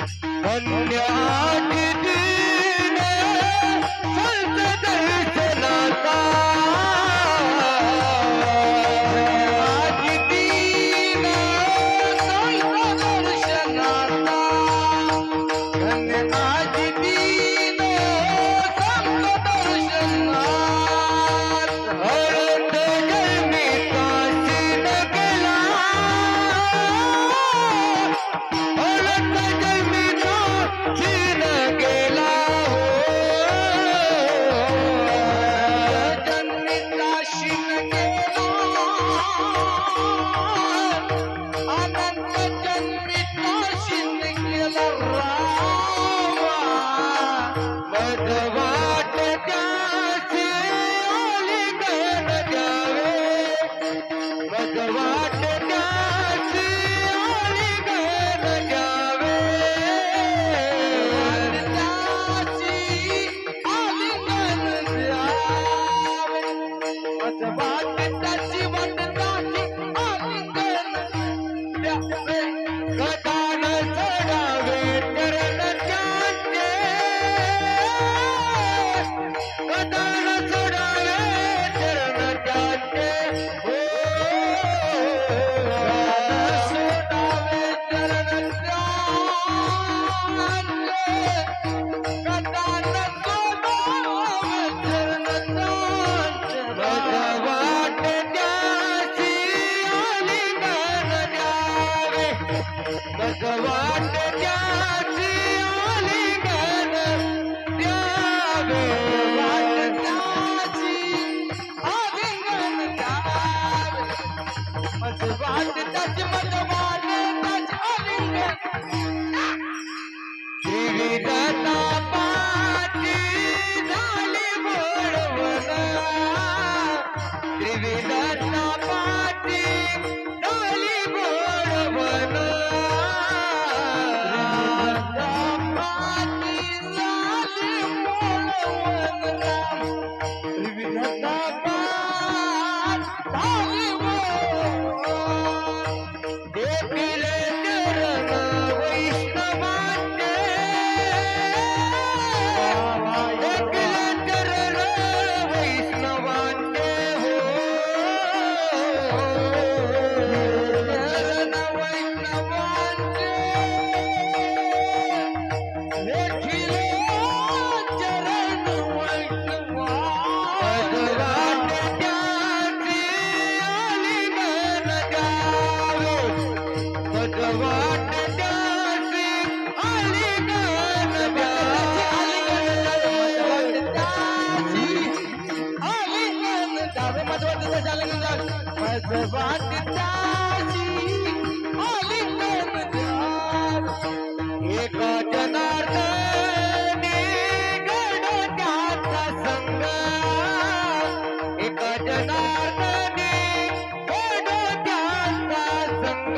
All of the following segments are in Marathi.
धन्य आज दिन संत दर्शनाचा आज दिन संत दर्शनाचा धन्य आज दिन संत दर्शनात हळद जन्मी काशीन गेला हळद जन्मी काशीन गेला जन्मी काशीन गेला अनंत जन्मी काशीन गेला रामा मधवाट त्याची आली गण द्यावे मधवाट त्याची आली गण द्यावे त्याची आली गण द्यावे मधवाट त्याची वाट त्याची आली गण द्यावे गदान चढावे चरण त्यांचे गदान चढावे चरण त्यांचे हो सोडावे चरण त्यांचे गदान सोडावे चरण त्यांचे भगवाट त्याची आली गण द्यावे भगवान त्याची आली गण द्यावे भगवान त्याची आली गण द्यावे भगवान त्याची भगवान त्याची आली गण त्रिविधता पाठी झाली बोलवण त्रिविधता पाठी झाली बोलवण एका जनार्दनी गडत्याचा संग एका जनार्दनी गडत्याचा संग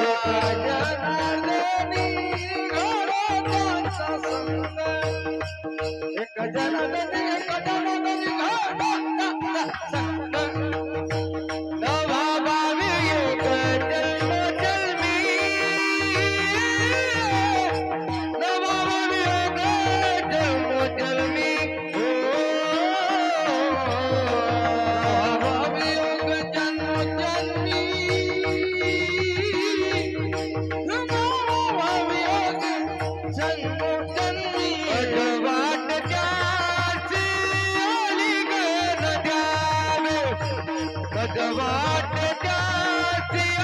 एका जनार्दनी गडत्याचा संग एका जनार्दनी गडत्याचा संग नवा भावी योग जन्मोजन्मी नवा भावी योग जन्मोजन्मी हो भावी योग जन्मोजन्मी नवा भावी योग जन्मोजन्मी भगवान त्याची आली गण द्यावे भगवान त्याची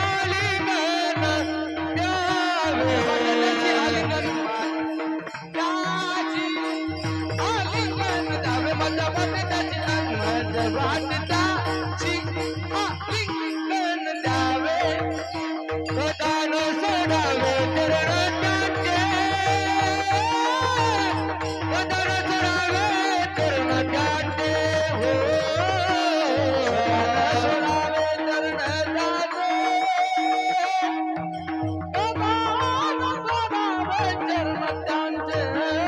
आली गण द्यावे त्याची आली गण द्यावे भगवान त्याची भगवान त्याची आली गण द्यावे गदान सोडावे चरण त्यांचे गदान सोडावे चरण त्यांचे हो सोडावे चरण त्यांचे गदान सोडावे चरण त्यांचे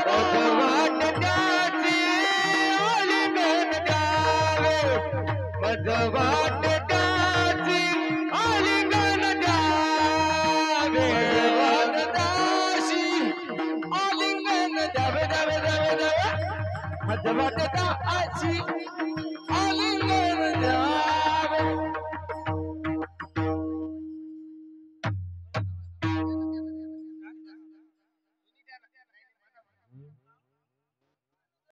भगवान त्याची आली गण द्यावे भगवान त्याची आली गण द्यावे मज वाटता अशी